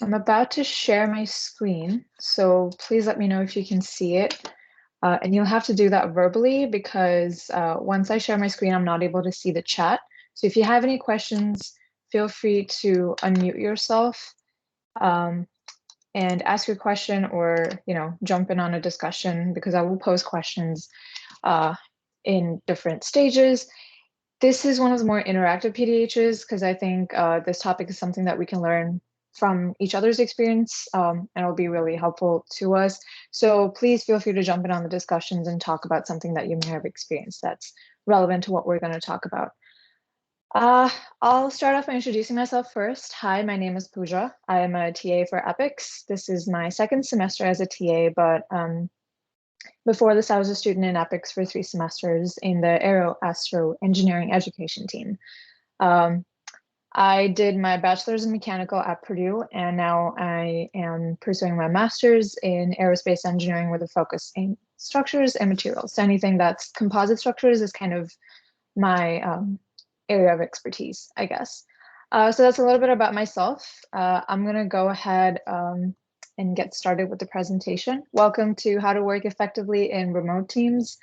I'm about to share my screen, so please let me know if you can see it. And you'll have to do that verbally because once I share my screen, I'm not able to see the chat. So if you have any questions, feel free to unmute yourself um, and ask your question or, jump in on a discussion because I will pose questions in different stages. This is one of the more interactive PDHs because I think this topic is something that we can learn from each other's experience and it'll be really helpful to us. So please feel free to jump in on the discussions and talk about something that you may have experienced that's relevant to what we're going to talk about. I'll start off by introducing myself first. Hi, my name is Pooja. I am a TA for EPICS. This is my second semester as a TA, but before this, I was a student in EPICS for 3 semesters in the Aero Astro Engineering Education team. I did my bachelor's in mechanical at Purdue, and now I am pursuing my master's in aerospace engineering with a focus in structures and materials. So anything that's composite structures is kind of my area of expertise, I guess. So that's a little bit about myself. I'm going to go ahead and get started with the presentation. Welcome to How to Work Effectively in Remote Teams.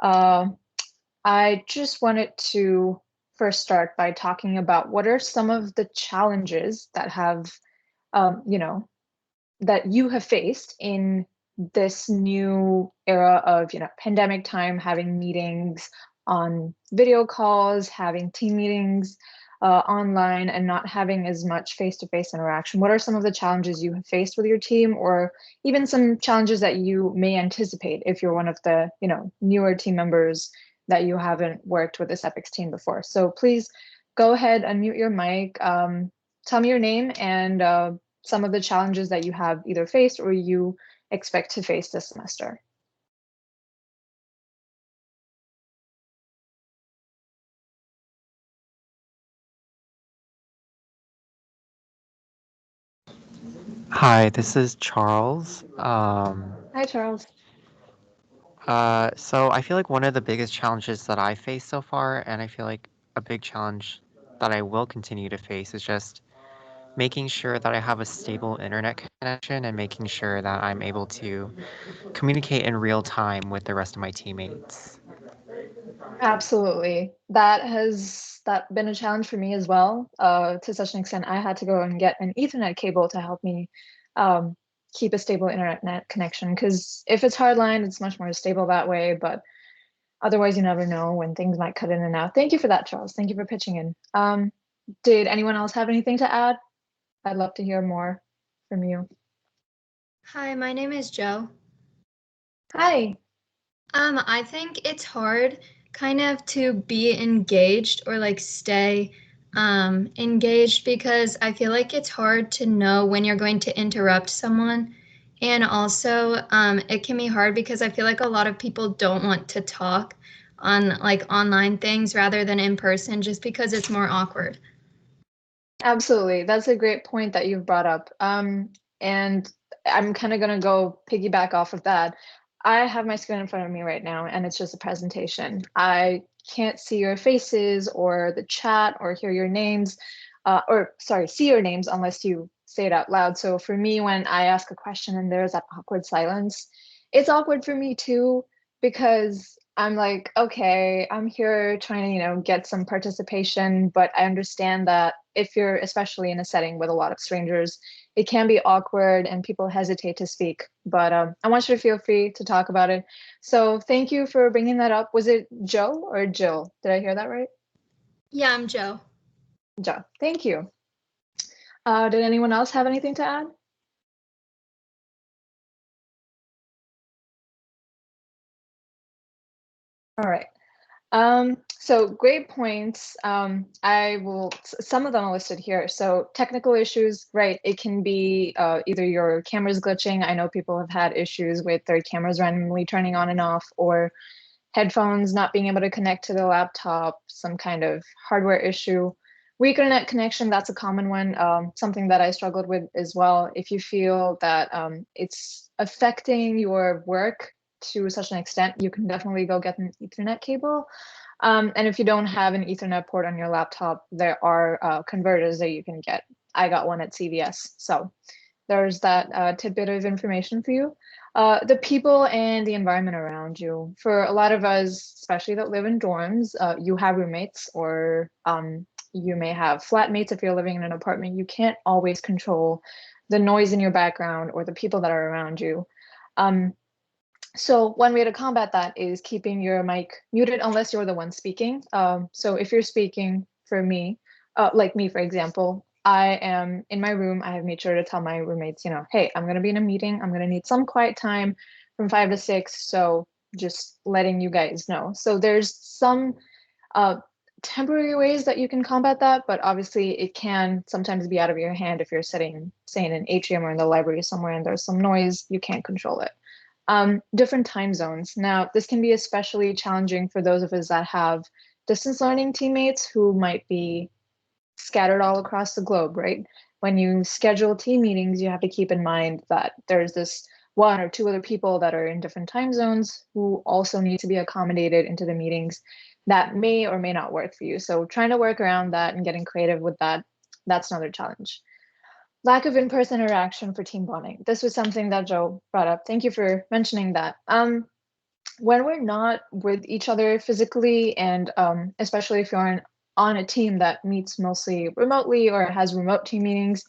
I just wanted to first start by talking about what are some of the challenges that have, that you have faced in this new era of, pandemic time, having meetings on video calls, having team meetings online, and not having as much face-to-face interaction. What are some of the challenges you have faced with your team, or even some challenges that you may anticipate if you're one of the, newer team members that you haven't worked with this EPICS team before? So please go ahead, unmute your mic, tell me your name and some of the challenges that you have either faced or you expect to face this semester. Hi, this is Charles. Hi, Charles. So I feel like one of the biggest challenges that I faced so far, and I feel like a big challenge that I will continue to face, is just making sure that I have a stable internet connection and making sure that I'm able to communicate in real time with the rest of my teammates. Absolutely. That been a challenge for me as well. To such an extent, I had to go and get an Ethernet cable to help me um, keep a stable internet connection. Because if it's hardline, it's much more stable that way. But otherwise, you never know when things might cut in and out. Thank you for that, Charles. Thank you for pitching in. Did anyone else have anything to add? I'd love to hear more from you. Hi, my name is Joe. Hi. I think it's hard kind of to be engaged or like stay engaged because I feel like it's hard to know when you're going to interrupt someone. And also, it can be hard because I feel like a lot of people don't want to talk on like online things rather than in person just because it's more awkward. Absolutely. That's a great point that you've brought up. And I'm kind of going to go piggyback off of that. I have my screen in front of me right now, and it's just a presentation. I can't see your faces or the chat or hear your names, see your names unless you say it out loud. So for me, when I ask a question and there's that awkward silence, it's awkward for me too, because I'm like, okay, I'm here trying to, get some participation, but I understand that if you're especially in a setting with a lot of strangers, it can be awkward and people hesitate to speak. But I want you to feel free to talk about it. So thank you for bringing that up. Was it Joe or Jill? Did I hear that right? Yeah, I'm Joe. Joe. Thank you. Did anyone else have anything to add? All right. So great points. Some of them are listed here. So technical issues, right? It can be either your camera's glitching. I know people have had issues with their cameras randomly turning on and off, or headphones not being able to connect to the laptop, some kind of hardware issue. Weak internet connection, that's a common one, something that I struggled with as well. If you feel that it's affecting your work to such an extent, you can definitely go get an Ethernet cable. And if you don't have an Ethernet port on your laptop, there are converters that you can get. I got one at CVS. So there's that tidbit of information for you. The people and the environment around you. For a lot of us, especially that live in dorms, you have roommates, or you may have flatmates if you're living in an apartment. You can't always control the noise in your background or the people that are around you. So one way to combat that is keeping your mic muted unless you're the one speaking. So if you're speaking, for me, like me, for example, I am in my room. I have made sure to tell my roommates, hey, I'm going to be in a meeting. I'm going to need some quiet time from 5 to 6. So just letting you guys know. So there's some temporary ways that you can combat that, but obviously it can sometimes be out of your hand if you're sitting, say, in an atrium or in the library somewhere and there's some noise, you can't control it. Different time zones. Now, this can be especially challenging for those of us that have distance learning teammates who might be scattered all across the globe, right? When you schedule team meetings, you have to keep in mind that there's this one or two other people that are in different time zones who also need to be accommodated into the meetings that may or may not work for you. So trying to work around that and getting creative with that, that's another challenge. Lack of in-person interaction for team bonding. This was something that Joe brought up. Thank you for mentioning that. When we're not with each other physically, and especially if you're on a team that meets mostly remotely or has remote team meetings,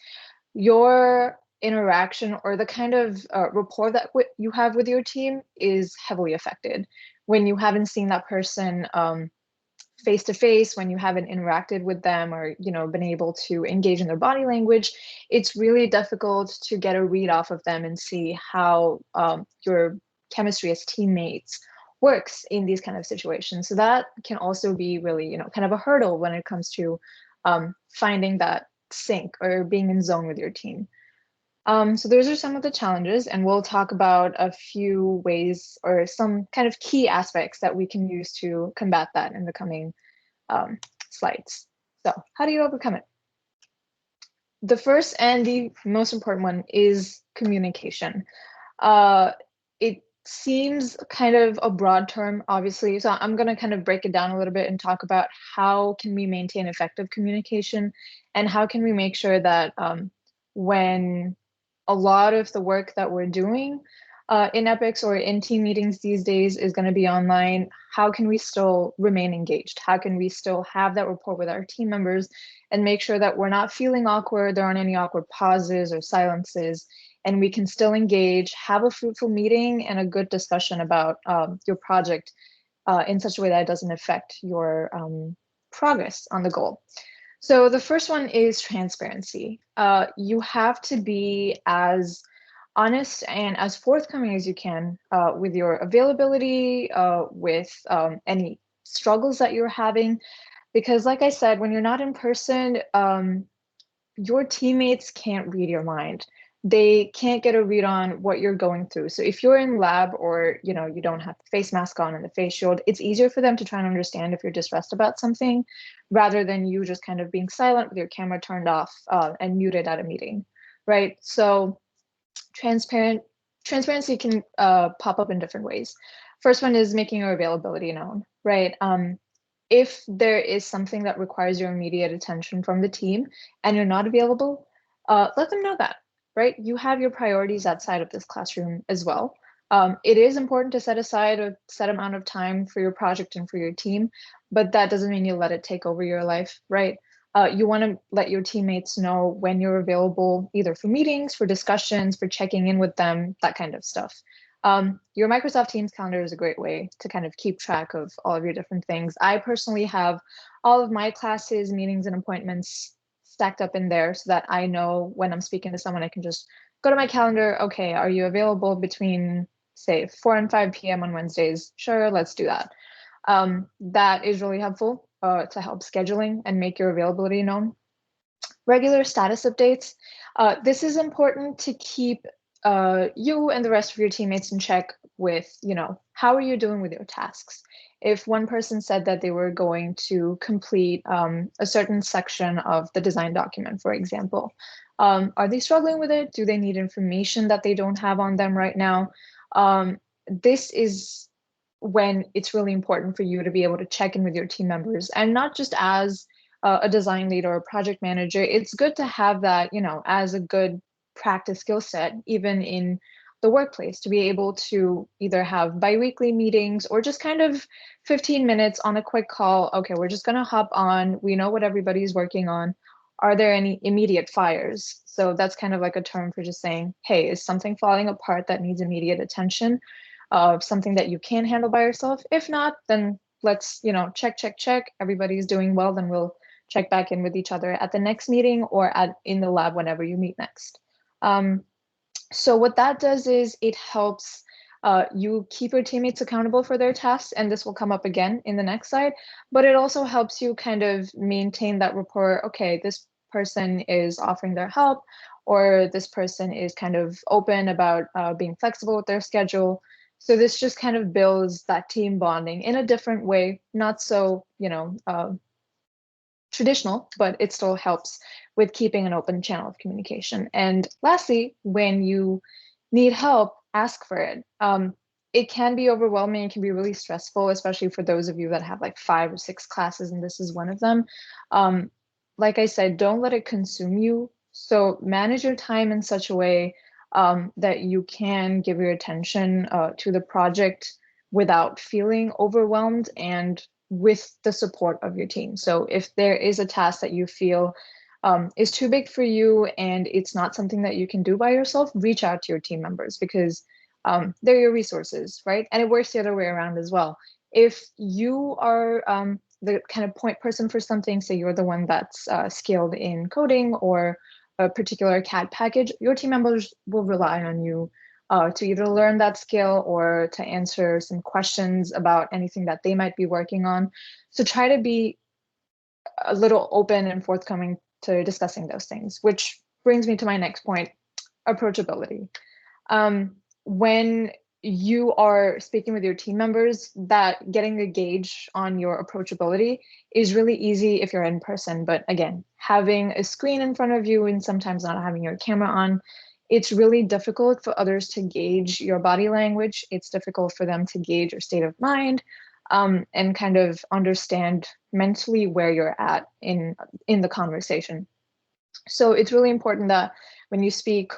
your interaction or the kind of rapport that you have with your team is heavily affected. When you haven't seen that person face to face, when you haven't interacted with them or been able to engage in their body language, it's really difficult to get a read off of them and see how your chemistry as teammates works in these kind of situations. So that can also be really kind of a hurdle when it comes to finding that sync or being in zone with your team. So those are some of the challenges, and we'll talk about a few ways or some kind of key aspects that we can use to combat that in the coming slides. So how do you overcome it? The first and the most important one is communication. It seems kind of a broad term, obviously, so I'm going to kind of break it down a little bit and talk about how can we maintain effective communication and how can we make sure that when a lot of the work that we're doing in EPICS or in team meetings these days is going to be online, how can we still remain engaged? How can we still have that rapport with our team members and make sure that we're not feeling awkward, there aren't any awkward pauses or silences, and we can still engage, have a fruitful meeting and a good discussion about your project in such a way that it doesn't affect your progress on the goal. So the first one is transparency. You have to be as honest and as forthcoming as you can with your availability, with any struggles that you're having. Because like I said, when you're not in person, your teammates can't read your mind. They can't get a read on what you're going through. So if you're in lab or you don't have the face mask on and the face shield, it's easier for them to try and understand if you're distressed about something rather than you just kind of being silent with your camera turned off and muted at a meeting, right? So transparency can pop up in different ways. First one is making your availability known, right? If there is something that requires your immediate attention from the team and you're not available, let them know that, right? You have your priorities outside of this classroom as well. It is important to set aside a set amount of time for your project and for your team, but that doesn't mean you let it take over your life, right? You want to let your teammates know when you're available, either for meetings, for discussions, for checking in with them, that kind of stuff. Your Microsoft Teams calendar is a great way to kind of keep track of all of your different things. I personally have all of my classes, meetings, and appointments stacked up in there so that I know when I'm speaking to someone, I can just go to my calendar. Okay, are you available between, say, 4 and 5 p.m. on Wednesdays? Sure, let's do that. That is really helpful to help scheduling and make your availability known. Regular status updates. This is important to keep you and the rest of your teammates in check with, how are you doing with your tasks? If one person said that they were going to complete a certain section of the design document, for example, are they struggling with it? Do they need information that they don't have on them right now? This is when it's really important for you to be able to check in with your team members, and not just as a design lead or a project manager, it's good to have that, as a good practice skill set, even in the workplace, to be able to either have biweekly meetings or just kind of 15 minutes on a quick call. Okay, we're just going to hop on. We know what everybody's working on. Are there any immediate fires? So that's kind of like a term for just saying, hey, is something falling apart that needs immediate attention? Something that you can handle by yourself? If not, then let's, check. Everybody's doing well, then we'll check back in with each other at the next meeting or in the lab whenever you meet next. So what that does is it helps you keep your teammates accountable for their tasks, and this will come up again in the next slide, but it also helps you kind of maintain that rapport. Okay, this person is offering their help, or this person is kind of open about being flexible with their schedule. So this just kind of builds that team bonding in a different way, not so, traditional, but it still helps with keeping an open channel of communication. And lastly, when you need help, ask for it. It can be overwhelming. It can be really stressful, especially for those of you that have like 5 or 6 classes, and this is one of them. Like I said, don't let it consume you. So manage your time in such a way that you can give your attention to the project without feeling overwhelmed and with the support of your team. So if there is a task that you feel is too big for you and it's not something that you can do by yourself, reach out to your team members, because they're your resources, right? And it works the other way around as well. If you are the kind of point person for something, say you're the one that's skilled in coding or a particular CAD package, your team members will rely on you to either learn that skill or to answer some questions about anything that they might be working on. So try to be a little open and forthcoming to discussing those things, which brings me to my next point, approachability. When you are speaking with your team members, that getting a gauge on your approachability is really easy if you're in person. But again, having a screen in front of you and sometimes not having your camera on, it's really difficult for others to gauge your body language. It's difficult for them to gauge your state of mind and kind of understand mentally where you're at in the conversation. So it's really important that when you speak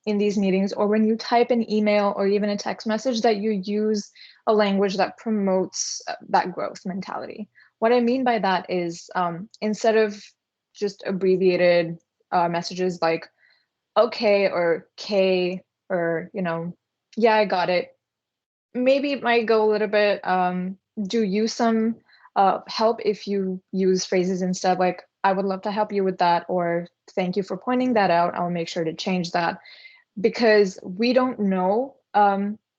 in these meetings, or when you type an email or even a text message, that you use a language that promotes that growth mentality. What I mean by that is instead of just abbreviated messages like okay or K or, yeah, I got it. Maybe it might go a little bit, do use some help if you use phrases instead, like, I would love to help you with that, or thank you for pointing that out. I'll make sure to change that. Because we don't know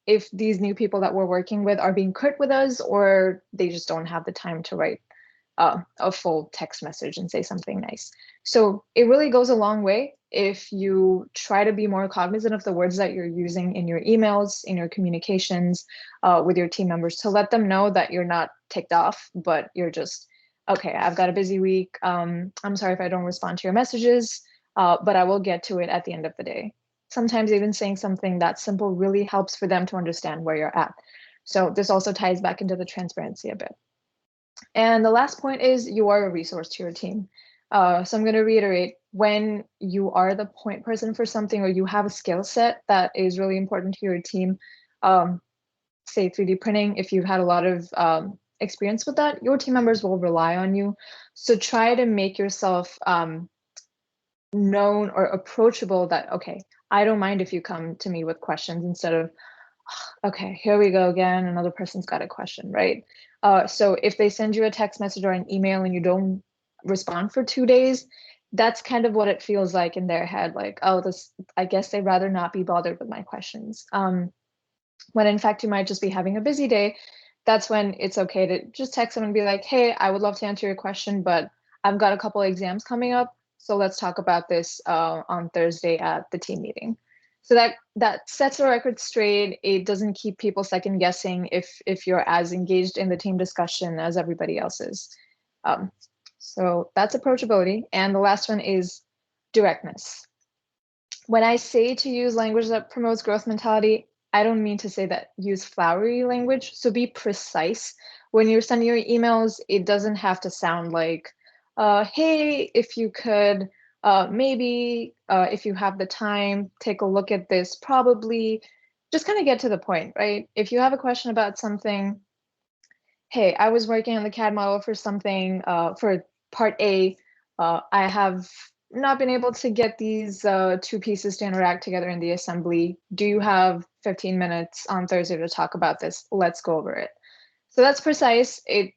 if these new people that we're working with are being curt with us, or they just don't have the time to write a full text message and say something nice. So it really goes a long way if you try to be more cognizant of the words that you're using in your emails, in your communications with your team members, to let them know that you're not ticked off, but you're just, okay, I've got a busy week. I'm sorry if I don't respond to your messages, but I will get to it at the end of the day. Sometimes even saying something that simple really helps for them to understand where you're at. So this also ties back into the transparency a bit. And the last point is you are a resource to your team. So I'm going to reiterate, when you are the point person for something, or you have a skill set that is really important to your team, say 3D printing, if you've had a lot of experience with that, your team members will rely on you. So try to make yourself known or approachable, that, okay, I don't mind if you come to me with questions, instead of, okay, here we go again, another person's got a question, right? So if they send you a text message or an email and you don't respond for 2 days, that's kind of what it feels like in their head, like, oh, this, I guess they'd rather not be bothered with my questions. When in fact you might just be having a busy day. That's when it's okay to just text them and be like, hey, I would love to answer your question, but I've got a couple of exams coming up, so let's talk about this on Thursday at the team meeting. So that sets the record straight. It doesn't keep people second guessing if you're as engaged in the team discussion as everybody else is. So that's approachability. And the last one is directness. When I say to use language that promotes growth mentality, I don't mean to say that use flowery language. So be precise. When you're sending your emails, it doesn't have to sound like, hey, if you could maybe, if you have the time, take a look at this, probably just kind of get to the point, right? If you have a question about something, hey, I was working on the CAD model for something, for part A. I have not been able to get these two pieces to interact together in the assembly. Do you have 15 minutes on Thursday to talk about this? Let's go over it. So that's precise. It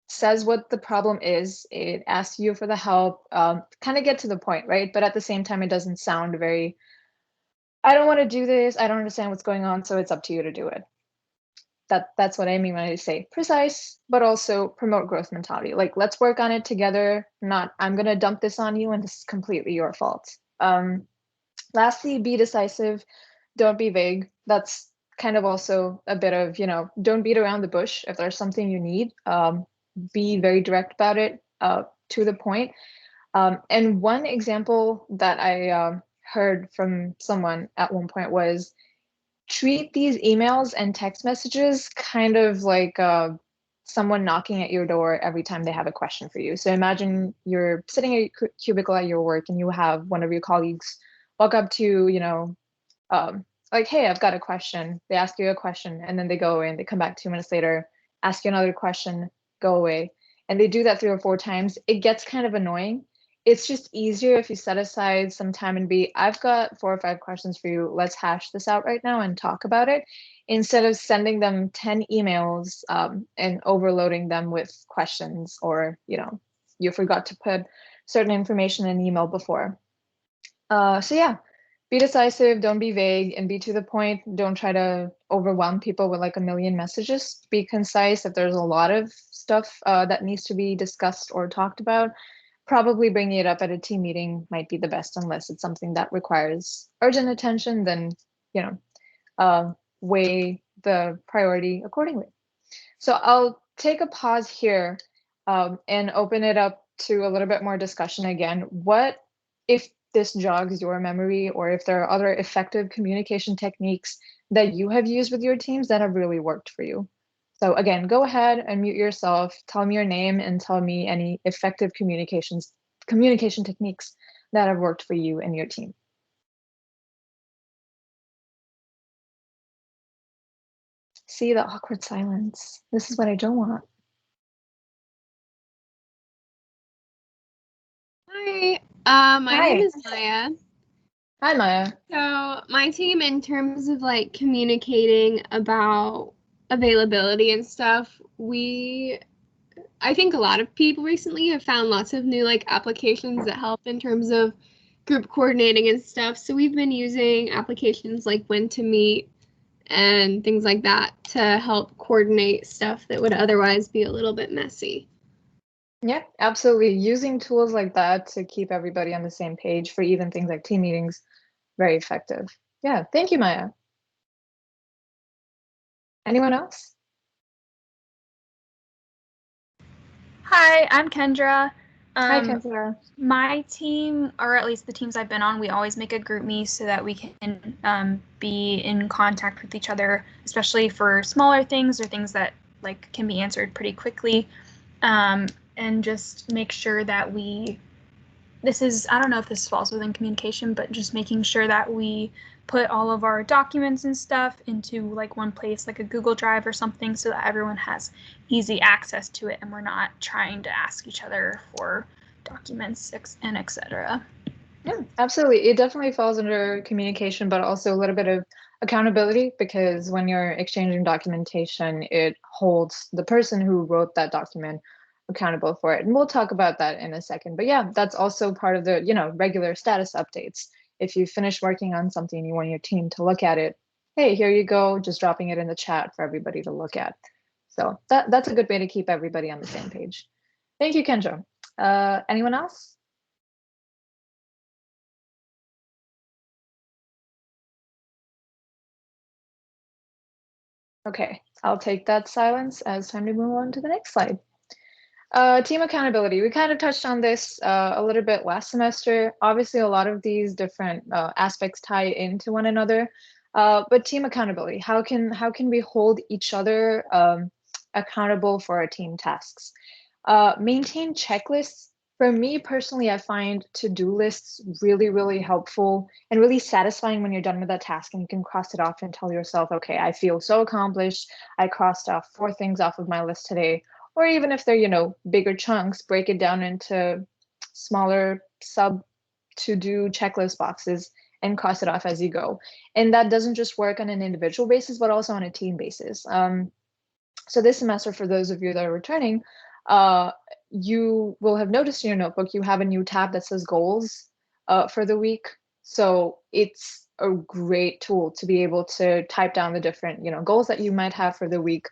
says what the problem is. It asks you for the help, kind of get to the point, right? But at the same time, it doesn't sound very, I don't want to do this. I don't understand what's going on, so it's up to you to do it. That's what I mean when I say precise, but also promote growth mentality. Like, let's work on it together, not I'm gonna dump this on you and this is completely your fault. Lastly, be decisive, don't be vague. That's kind of also a bit of, don't beat around the bush. If there's something you need, be very direct about it, to the point. And one example that I heard from someone at one point was, treat these emails and text messages kind of like someone knocking at your door every time they have a question for you. So imagine you're sitting at your cubicle at your work and you have one of your colleagues walk up to you, like, hey, I've got a question. They ask you a question and then they go away and they come back 2 minutes later, ask you another question, go away. And they do that 3 or 4 times. It gets kind of annoying. It's just easier if you set aside some time and be, I've got 4 or 5 questions for you. Let's hash this out right now and talk about it, instead of sending them 10 emails and overloading them with questions, or, you forgot to put certain information in an email before. So yeah, be decisive, don't be vague, and be to the point. Don't try to overwhelm people with like a million messages. Be concise. If there's a lot of stuff that needs to be discussed or talked about, probably bringing it up at a team meeting might be the best, unless it's something that requires urgent attention, then, weigh the priority accordingly. So I'll take a pause here and open it up to a little bit more discussion again. What if this jogs your memory, or if there are other effective communication techniques that you have used with your teams that have really worked for you? So again, go ahead and mute yourself, tell me your name, and tell me any effective communication techniques that have worked for you and your team. See the awkward silence. This is what I don't want. Hi, my Hi. name is Maya. Hi, Maya. So my team, in terms of like communicating about availability and stuff, I think a lot of people recently have found lots of new like applications that help in terms of group coordinating and stuff. So we've been using applications like When to Meet and things like that to help coordinate stuff that would otherwise be a little bit messy. Yeah, absolutely. Using tools like that to keep everybody on the same page for even things like team meetings, very effective. Yeah, thank you, Maya. Anyone else? Hi, I'm Kendra. Hi, Kendra. My team, or at least the teams I've been on, we always make a group meet so that we can be in contact with each other, especially for smaller things or things that like can be answered pretty quickly, and just make sure that I don't know if this falls within communication, but just making sure that we put all of our documents and stuff into like one place, like a Google Drive or something, so that everyone has easy access to it and we're not trying to ask each other for documents and etc. Yeah, absolutely. It definitely falls under communication, but also a little bit of accountability, because when you're exchanging documentation, it holds the person who wrote that document accountable for it. And we'll talk about that in a second. But yeah, that's also part of the, regular status updates. If you finish working on something, you want your team to look at it. Hey, here you go, just dropping it in the chat for everybody to look at. So that's a good way to keep everybody on the same page. Thank you, Kendra. Anyone else? Okay, I'll take that silence as time to move on to the next slide. Team accountability. We kind of touched on this a little bit last semester. Obviously, a lot of these different aspects tie into one another. But team accountability, how can we hold each other accountable for our team tasks? Maintain checklists For me personally, I find to-do lists really, really helpful and really satisfying when you're done with that task and you can cross it off and tell yourself, okay, I feel so accomplished. I crossed off 4 things off of my list today. Or even if they're, bigger chunks, break it down into smaller sub to-do checklist boxes and cross it off as you go. And that doesn't just work on an individual basis, but also on a team basis. So this semester, for those of you that are returning, you will have noticed in your notebook, you have a new tab that says goals for the week. So it's a great tool to be able to type down the different, goals that you might have for the week.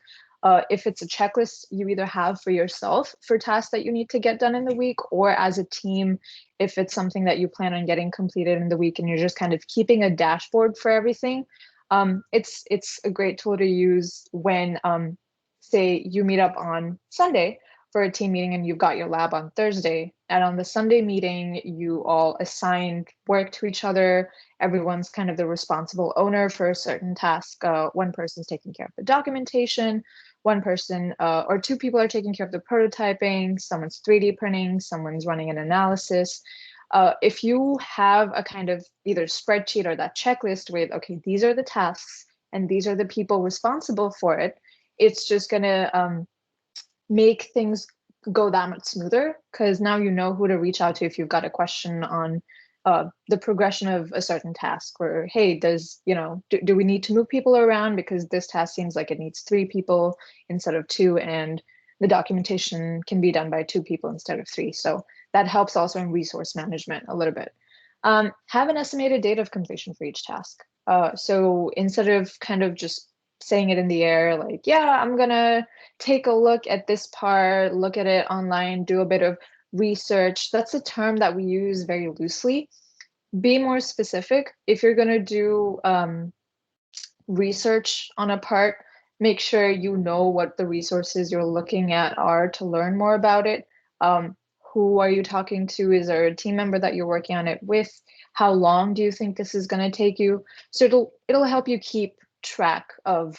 If it's a checklist you either have for yourself for tasks that you need to get done in the week, or as a team, if it's something that you plan on getting completed in the week and you're just kind of keeping a dashboard for everything, it's a great tool to use when, say, you meet up on Sunday for a team meeting and you've got your lab on Thursday, and on the Sunday meeting, you all assigned work to each other. Everyone's kind of the responsible owner for a certain task. One person's taking care of the documentation, one person or 2 people are taking care of the prototyping, someone's 3D printing, someone's running an analysis. If you have a kind of either spreadsheet or that checklist with, okay, these are the tasks and these are the people responsible for it, it's just gonna make things go that much smoother, because now you know who to reach out to if you've got a question on the progression of a certain task, or hey, do we need to move people around because this task seems like it needs 3 people instead of 2, and the documentation can be done by 2 people instead of 3. So that helps also in resource management a little bit. Have an estimated date of completion for each task. So instead of kind of just saying it in the air, like, yeah, I'm gonna take a look at this part, look at it online, do a bit of research. That's a term that we use very loosely. Be more specific. If you're gonna do research on a part, make sure you know what the resources you're looking at are to learn more about it. Who are you talking to? Is there a team member that you're working on it with? How long do you think this is going to take you? So it'll help you keep track of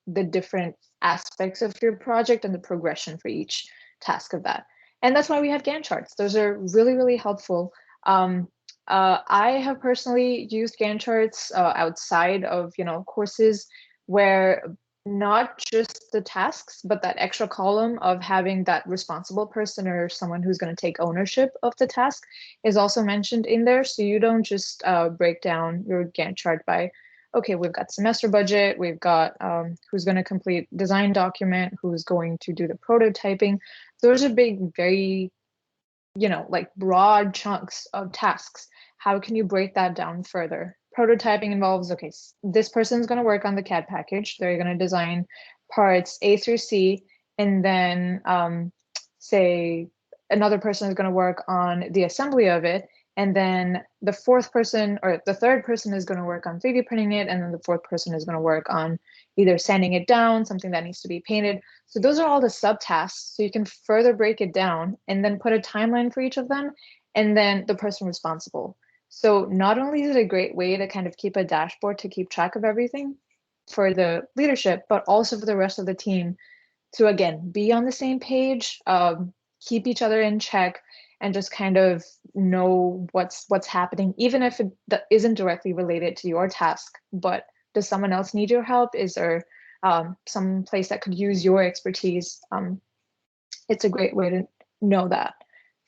the different aspects of your project and the progression for each task of that. And that's why we have Gantt charts. Those are really, really helpful. I have personally used Gantt charts outside of courses, where not just the tasks, but that extra column of having that responsible person or someone who's going to take ownership of the task is also mentioned in there. So you don't just break down your Gantt chart by, okay, we've got semester budget, we've got who's going to complete design document, who's going to do the prototyping. Those are big, very, like broad chunks of tasks. How can you break that down further? Prototyping involves, okay, this person's going to work on the CAD package. They're going to design parts A through C, and then say another person is going to work on the assembly of it, and then the 4th person or the 3rd person is going to work on 3D printing it, and then the 4th person is going to work on either sanding it down, something that needs to be painted. So those are all the subtasks. So you can further break it down and then put a timeline for each of them, and then the person responsible. So not only is it a great way to kind of keep a dashboard to keep track of everything for the leadership, but also for the rest of the team to, again, be on the same page, keep each other in check, and just kind of know what's happening, even if it isn't directly related to your task. But does someone else need your help? Is there some place that could use your expertise? It's a great way to know that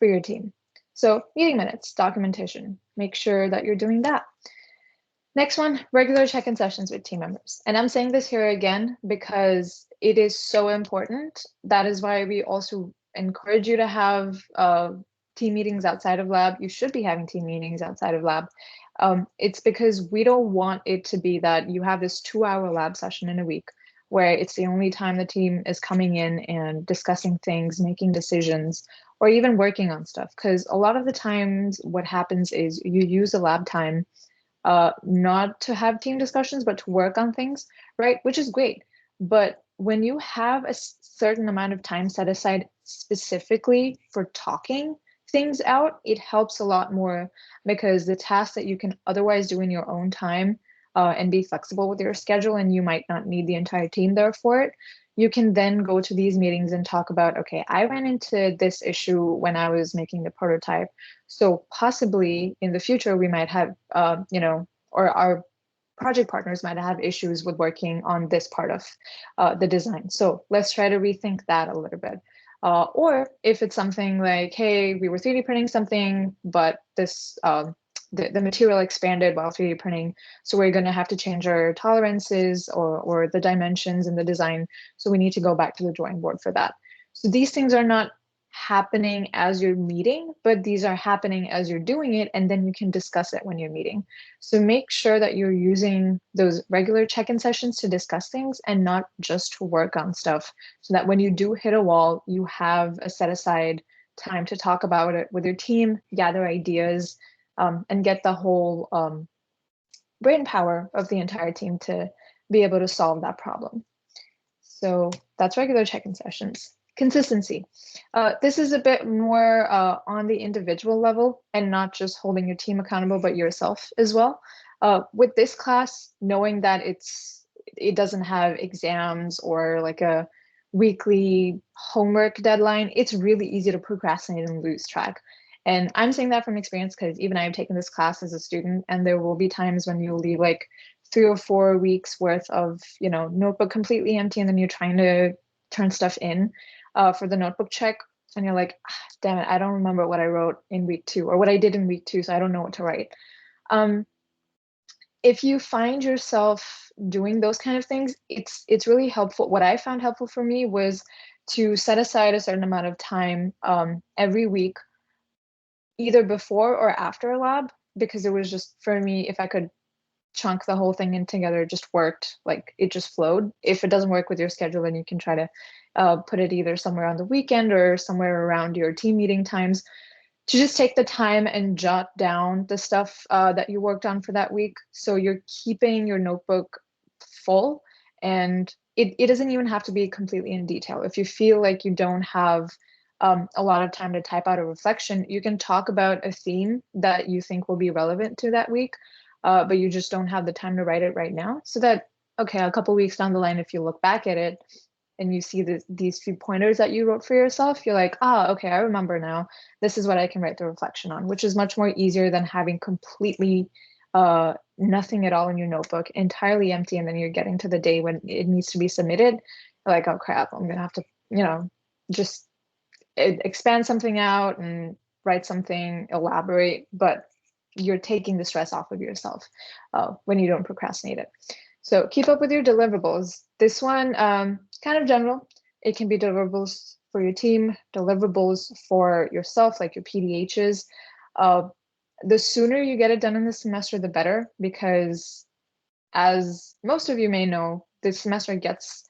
for your team. So meeting minutes, documentation, make sure that you're doing that. Next one, regular check-in sessions with team members. And I'm saying this here again because it is so important. That is why we also encourage you to have team meetings outside of lab. You should be having team meetings outside of lab. It's because we don't want it to be that you have this 2-hour lab session in a week where it's the only time the team is coming in and discussing things, making decisions, or even working on stuff. Because a lot of the times what happens is you use the lab time not to have team discussions, but to work on things, right? Which is great. But when you have a certain amount of time set aside specifically for talking things out, it helps a lot more, because the tasks that you can otherwise do in your own time and be flexible with your schedule, and you might not need the entire team there for it, you can then go to these meetings and talk about, okay, I ran into this issue when I was making the prototype. So possibly in the future, we might have, or our project partners might have issues with working on this part of the design. So let's try to rethink that a little bit. Or if it's something like, hey, we were 3D printing something, but this the material expanded while 3D printing, so we're going to have to change our tolerances or the dimensions in the design. So we need to go back to the drawing board for that. So these things are not happening as you're meeting, but these are happening as you're doing it, and then you can discuss it when you're meeting. So make sure that you're using those regular check-in sessions to discuss things and not just to work on stuff, so that when you do hit a wall, you have a set aside time to talk about it with your team, gather ideas, and get the whole brain power of the entire team to be able to solve that problem. So that's regular check-in sessions. Consistency. This is a bit more on the individual level and not just holding your team accountable, but yourself as well. With this class, knowing that it doesn't have exams or like a weekly homework deadline, it's really easy to procrastinate and lose track. And I'm saying that from experience because even I have taken this class as a student, and there will be times when you'll leave like 3 or 4 weeks worth of, notebook completely empty, and then you're trying to turn stuff in for the notebook check, and you're like, damn it, I don't remember what I wrote in week 2 or what I did in week 2, so I don't know what to write. If you find yourself doing those kind of things, it's really helpful. What I found helpful for me was to set aside a certain amount of time every week, either before or after a lab, because it was just, for me, if I could chunk the whole thing in together, it just worked. Like, it just flowed. If it doesn't work with your schedule, then you can try to put it either somewhere on the weekend or somewhere around your team meeting times, to just take the time and jot down the stuff that you worked on for that week. So you're keeping your notebook full, and it doesn't even have to be completely in detail. If you feel like you don't have a lot of time to type out a reflection, you can talk about a theme that you think will be relevant to that week, but you just don't have the time to write it right now. So that, okay, a couple weeks down the line, if you look back at it and you see these few pointers that you wrote for yourself, you're like, okay, I remember now. This is what I can write the reflection on, which is much more easier than having completely nothing at all in your notebook, entirely empty, and then you're getting to the day when it needs to be submitted. You're like, oh crap, I'm gonna have to, just expand something out and write something, elaborate, but you're taking the stress off of yourself when you don't procrastinate it. So keep up with your deliverables. This one, kind of general. It can be deliverables for your team, deliverables for yourself, like your PDHs. The sooner you get it done in the semester, the better, because as most of you may know, this semester gets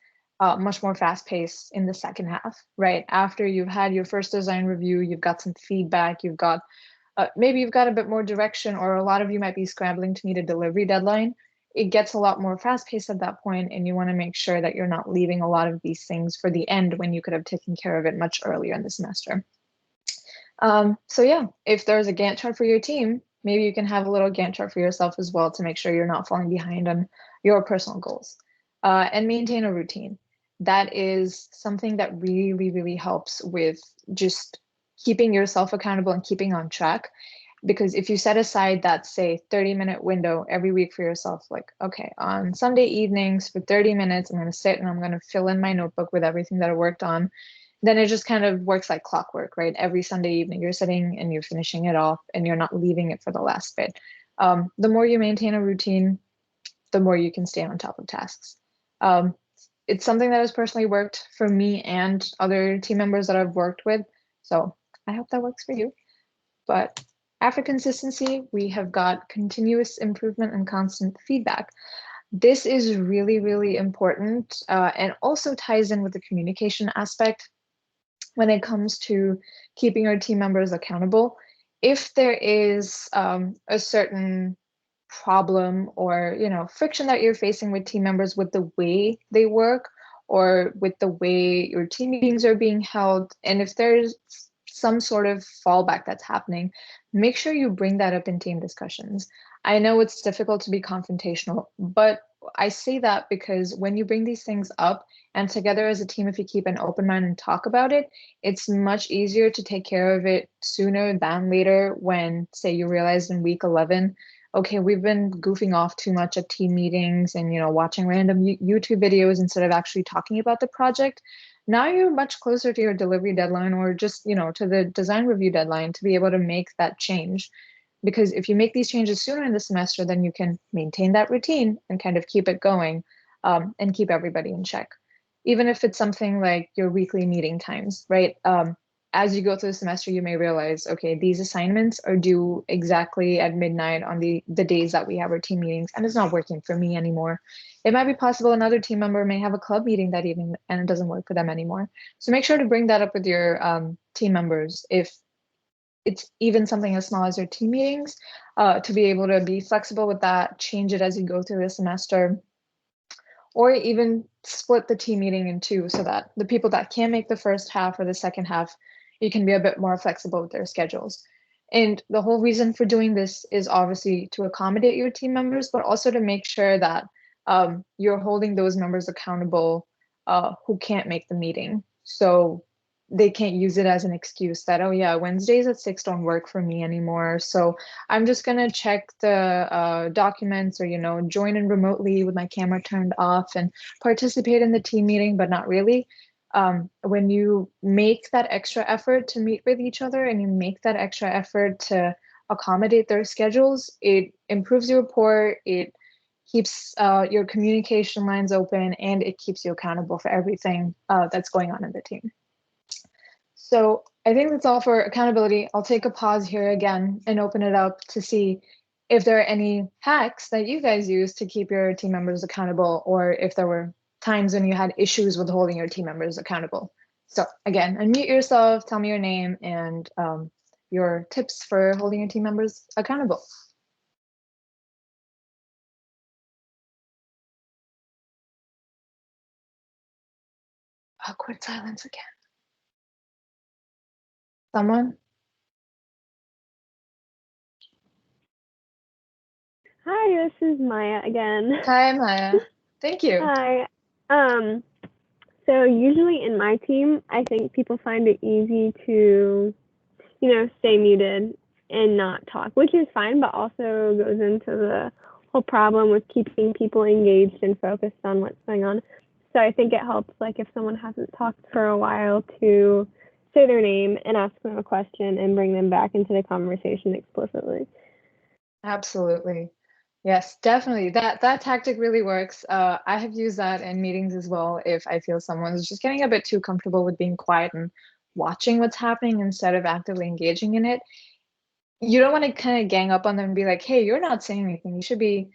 much more fast-paced in the second half, right? After you've had your first design review, you've got some feedback, you've got maybe you've got a bit more direction, or a lot of you might be scrambling to meet a delivery deadline. It gets a lot more fast-paced at that point, and you want to make sure that you're not leaving a lot of these things for the end when you could have taken care of it much earlier in the semester. So yeah, if there's a Gantt chart for your team, maybe you can have a little Gantt chart for yourself as well to make sure you're not falling behind on your personal goals. And maintain a routine. That is something that really, really helps with just keeping yourself accountable and keeping on track. Because if you set aside that, say, 30-minute window every week for yourself, like, okay, on Sunday evenings for 30 minutes, I'm going to sit and I'm going to fill in my notebook with everything that I worked on, then it just kind of works like clockwork, right? Every Sunday evening, you're sitting and you're finishing it off, and you're not leaving it for the last bit. The more you maintain a routine, the more you can stay on top of tasks. It's something that has personally worked for me and other team members that I've worked with. So I hope that works for you. But after consistency, we have got continuous improvement and constant feedback. This is really, really important, and also ties in with the communication aspect when it comes to keeping our team members accountable. If there is a certain problem or friction that you're facing with team members with the way they work or with the way your team meetings are being held, and if there's some sort of fallback that's happening, make sure you bring that up in team discussions. I know it's difficult to be confrontational, but I say that because when you bring these things up and together as a team, if you keep an open mind and talk about it, it's much easier to take care of it sooner than later when, say, you realize in week 11, okay, we've been goofing off too much at team meetings and, watching random YouTube videos instead of actually talking about the project. Now you're much closer to your delivery deadline or just, to the design review deadline to be able to make that change. Because if you make these changes sooner in the semester, then you can maintain that routine and kind of keep it going and keep everybody in check. Even if it's something like your weekly meeting times, right? As you go through the semester, you may realize, okay, these assignments are due exactly at midnight on the days that we have our team meetings, and it's not working for me anymore. It might be possible another team member may have a club meeting that evening and it doesn't work for them anymore. So make sure to bring that up with your team members if it's even something as small as your team meetings, to be able to be flexible with that, change it as you go through the semester, or even split the team meeting in two so that the people that can't make the first half or the second half, you can be a bit more flexible with their schedules. And the whole reason for doing this is obviously to accommodate your team members, but also to make sure that you're holding those members accountable who can't make the meeting. So they can't use it as an excuse that, oh yeah, Wednesdays at 6 don't work for me anymore. So I'm just gonna check the documents or, join in remotely with my camera turned off and participate in the team meeting, but not really. When you make that extra effort to meet with each other and you make that extra effort to accommodate their schedules, it improves your rapport, it keeps your communication lines open, and it keeps you accountable for everything that's going on in the team. So I think that's all for accountability. I'll take a pause here again and open it up to see if there are any hacks that you guys use to keep your team members accountable, or if there were times when you had issues with holding your team members accountable. So again, unmute yourself, tell me your name and your tips for holding your team members accountable. Awkward silence again. Someone? Hi, this is Maya again. Hi, Maya. Thank you. Hi. So usually in my team, I think people find it easy to, stay muted and not talk, which is fine, but also goes into the whole problem with keeping people engaged and focused on what's going on. So I think it helps, like, if someone hasn't talked for a while, to say their name and ask them a question and bring them back into the conversation explicitly. Absolutely. Yes, definitely. That tactic really works. I have used that in meetings as well. If I feel someone's just getting a bit too comfortable with being quiet and watching what's happening instead of actively engaging in it, you don't want to kind of gang up on them and be like, hey, you're not saying anything. You should be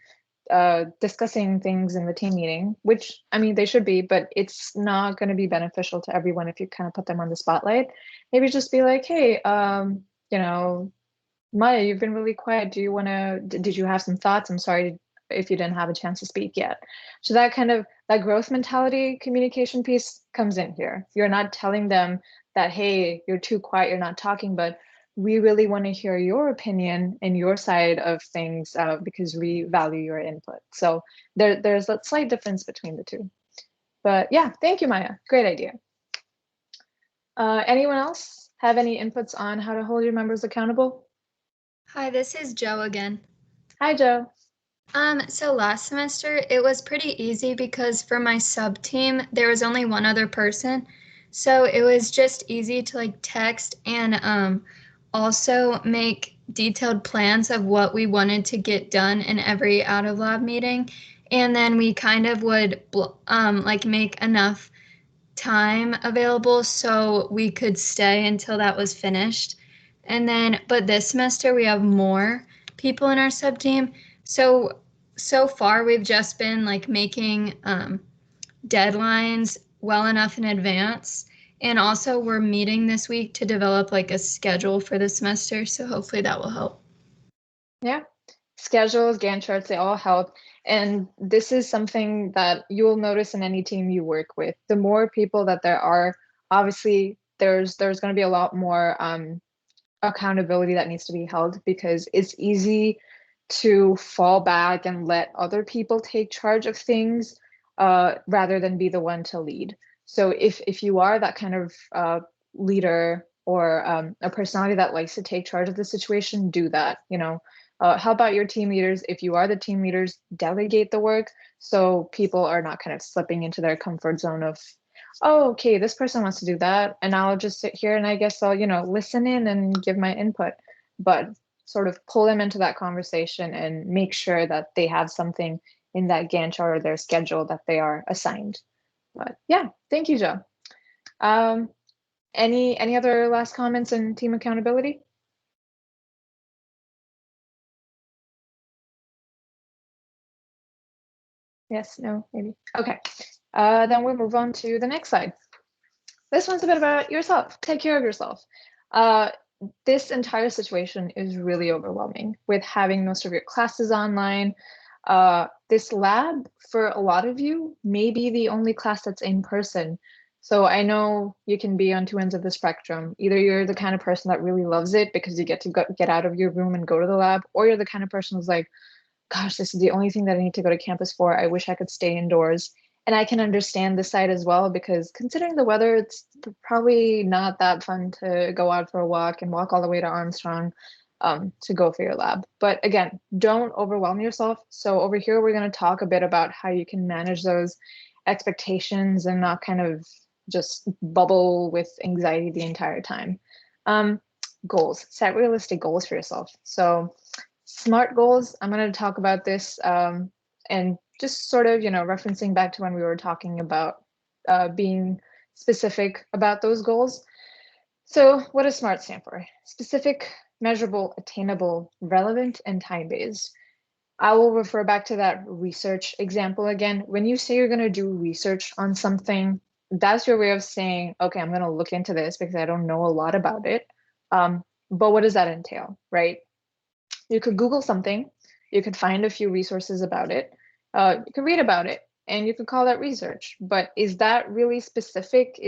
discussing things in the team meeting, which, I mean, they should be, but it's not going to be beneficial to everyone if you kind of put them on the spotlight. Maybe just be like, hey, Maya, you've been really quiet. Do you want to, did you have some thoughts? I'm sorry if you didn't have a chance to speak yet. So that growth mentality communication piece comes in here. You're not telling them that, hey, you're too quiet, you're not talking, but we really want to hear your opinion and your side of things because we value your input. So there's a slight difference between the two. But yeah, thank you, Maya. Great idea. Anyone else have any inputs on how to hold your members accountable? Hi, this is Joe again. Hi, Joe. So last semester it was pretty easy because for my sub team there was only one other person, so it was just easy to text and also make detailed plans of what we wanted to get done in every out of lab meeting, and then we kind of would make enough time available so we could stay until that was finished. And then, but this semester we have more people in our sub team. So far we've just been making deadlines well enough in advance. And also we're meeting this week to develop a schedule for the semester. So hopefully that will help. Yeah, schedules, Gantt charts, they all help. And this is something that you'll notice in any team you work with. The more people that there are, obviously there's going to be a lot more accountability that needs to be held, because it's easy to fall back and let other people take charge of things rather than be the one to lead. So if you are that kind of leader or a personality that likes to take charge of the situation, do that. Help out your team leaders. If you are the team leaders, delegate the work so people are not kind of slipping into their comfort zone of, oh, okay, this person wants to do that, and I'll just sit here and I guess I'll, listen in and give my input. But sort of pull them into that conversation and make sure that they have something in that Gantt chart or their schedule that they are assigned. But yeah, thank you, Joe. Any other last comments on team accountability? Yes, no, maybe. Okay, then we'll move on to the next slide. This one's a bit about yourself. Take care of yourself. This entire situation is really overwhelming with having most of your classes online. This lab, for a lot of you, may be the only class that's in person. So I know you can be on two ends of the spectrum. Either you're the kind of person that really loves it because you get to get out of your room and go to the lab, or you're the kind of person who's like, gosh, this is the only thing that I need to go to campus for. I wish I could stay indoors. And I can understand this side as well, because considering the weather, it's probably not that fun to go out for a walk and walk all the way to Armstrong to go for your lab. But again, don't overwhelm yourself. So over here, we're going to talk a bit about how you can manage those expectations and not kind of just bubble with anxiety the entire time. Goals, set realistic goals for yourself. So SMART goals, I'm going to talk about this and just sort of, referencing back to when we were talking about being specific about those goals. So what does SMART stand for? Specific, measurable, attainable, relevant, and time-based. I will refer back to that research example again. When you say you're going to do research on something, that's your way of saying, okay, I'm going to look into this because I don't know a lot about it. But what does that entail, right? You could Google something, you could find a few resources about it, you could read about it, and you could call that research. But is that really specific?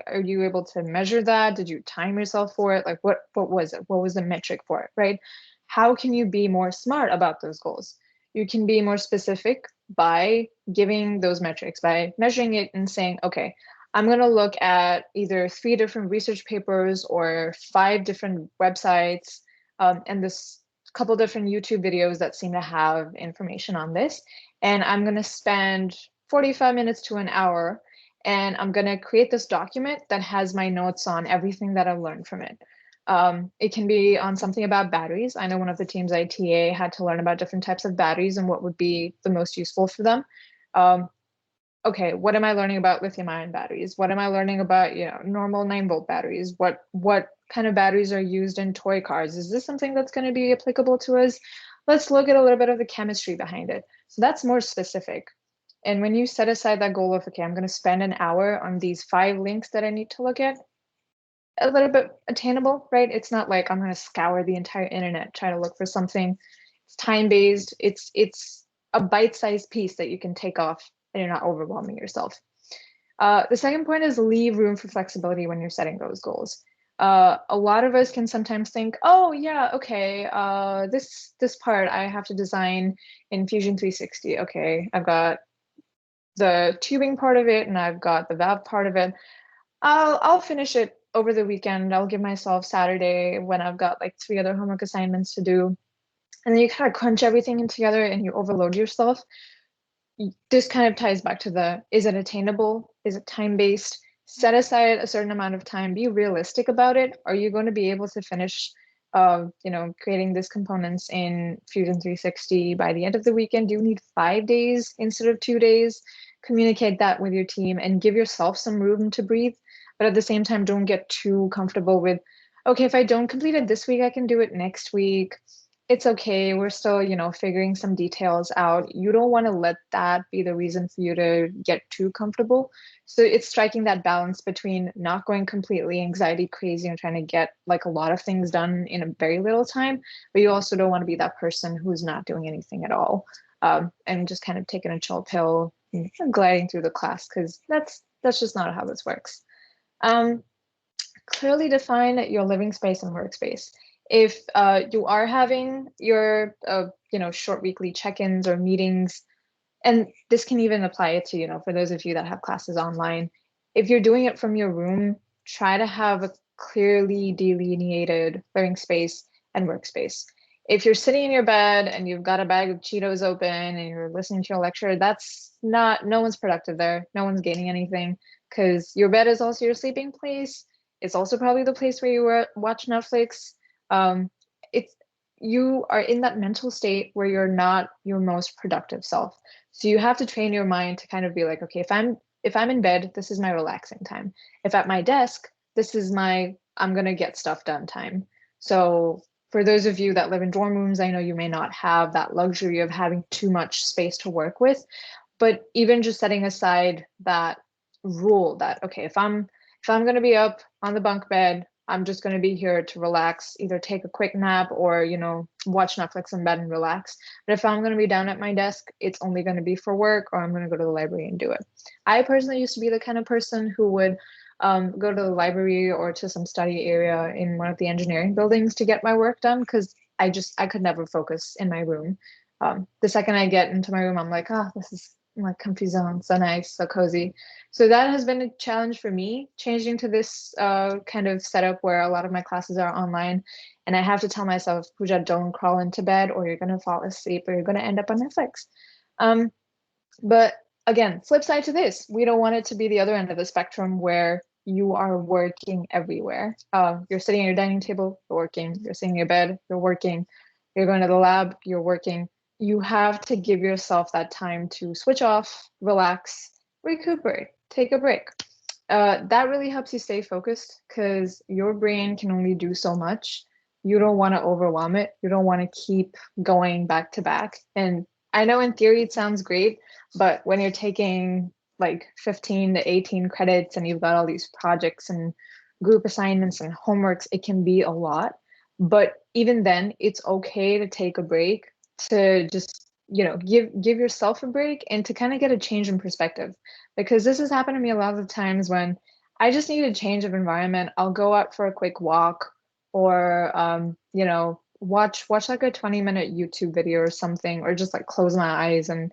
Are you able to measure that? Did you time yourself for it? Like what was it? What was the metric for it, right? How can you be more smart about those goals? You can be more specific by giving those metrics, by measuring it and saying, okay, I'm going to look at either 3 different research papers or 5 different websites, and this couple different YouTube videos that seem to have information on this. And I'm going to spend 45 minutes to an hour, and I'm going to create this document that has my notes on everything that I've learned from it. It can be on something about batteries. I know one of the teams I TA had to learn about different types of batteries and what would be the most useful for them. Okay, what am I learning about lithium-ion batteries? What am I learning about, normal 9-volt batteries? What kind of batteries are used in toy cars? Is this something that's going to be applicable to us? Let's look at a little bit of the chemistry behind it. So that's more specific. And when you set aside that goal of, okay, I'm going to spend an hour on these 5 links that I need to look at, a little bit attainable, right? It's not like I'm going to scour the entire internet, try to look for something. It's time-based. It's a bite-sized piece that you can take off and you're not overwhelming yourself. The second point is leave room for flexibility when you're setting those goals. A lot of us can sometimes think, oh yeah, okay, this part I have to design in Fusion 360. Okay, I've got the tubing part of it and I've got the valve part of it. I'll finish it over the weekend. I'll give myself Saturday when I've got like 3 other homework assignments to do. And then you kind of crunch everything in together and you overload yourself. This kind of ties back to is it attainable? Is it time-based? Set aside a certain amount of time, be realistic about it. Are you going to be able to finish creating these components in Fusion 360 by the end of the weekend? Do you need 5 days instead of 2 days? Communicate that with your team and give yourself some room to breathe. But at the same time, don't get too comfortable with, okay, if I don't complete it this week, I can do it next week. It's okay. We're still, figuring some details out. You don't want to let that be the reason for you to get too comfortable. So it's striking that balance between not going completely anxiety crazy and trying to get like a lot of things done in a very little time, but you also don't want to be that person who's not doing anything at all, and just kind of taking a chill pill and gliding through the class, because that's just not how this works. Clearly define your living space and workspace. If you are having your short weekly check-ins or meetings, and this can even apply to, for those of you that have classes online, if you're doing it from your room, try to have a clearly delineated learning space and workspace. If you're sitting in your bed and you've got a bag of Cheetos open and you're listening to your lecture, that's not, no one's productive there. No one's gaining anything, because your bed is also your sleeping place. It's also probably the place where you watch Netflix. It's, you are in that mental state where you're not your most productive self. So you have to train your mind to kind of be like, okay, if I'm in bed, this is my relaxing time. If at my desk, this is my I'm gonna get stuff done time. So for those of you that live in dorm rooms, I know you may not have that luxury of having too much space to work with, but even just setting aside that rule that, okay, if I'm gonna be up on the bunk bed, I'm just going to be here to relax, either take a quick nap or, watch Netflix in bed and relax. But if I'm going to be down at my desk, it's only going to be for work, or I'm going to go to the library and do it. I personally used to be the kind of person who would go to the library or to some study area in one of the engineering buildings to get my work done, because I could never focus in my room. The second I get into my room, I'm like, this is my comfy zone, so nice, so cozy. So that has been a challenge for me, changing to this kind of setup where a lot of my classes are online. And I have to tell myself, Pooja, don't crawl into bed or you're going to fall asleep or you're going to end up on Netflix. But again, flip side to this, we don't want it to be the other end of the spectrum where you are working everywhere. You're sitting at your dining table, you're working. You're sitting in your bed, you're working. You're going to the lab, you're working. You have to give yourself that time to switch off, relax, recuperate, take a break. That really helps you stay focused, because your brain can only do so much. You don't want to overwhelm it. You don't want to keep going back to back. And I know in theory it sounds great, but when you're taking like 15 to 18 credits and you've got all these projects and group assignments and homeworks, it can be a lot. But even then, it's okay to take a break, to just give yourself a break and to kind of get a change in perspective, because this has happened to me a lot of times when I just need a change of environment. I'll go out for a quick walk, or watch like a 20-minute YouTube video or something, or just like close my eyes and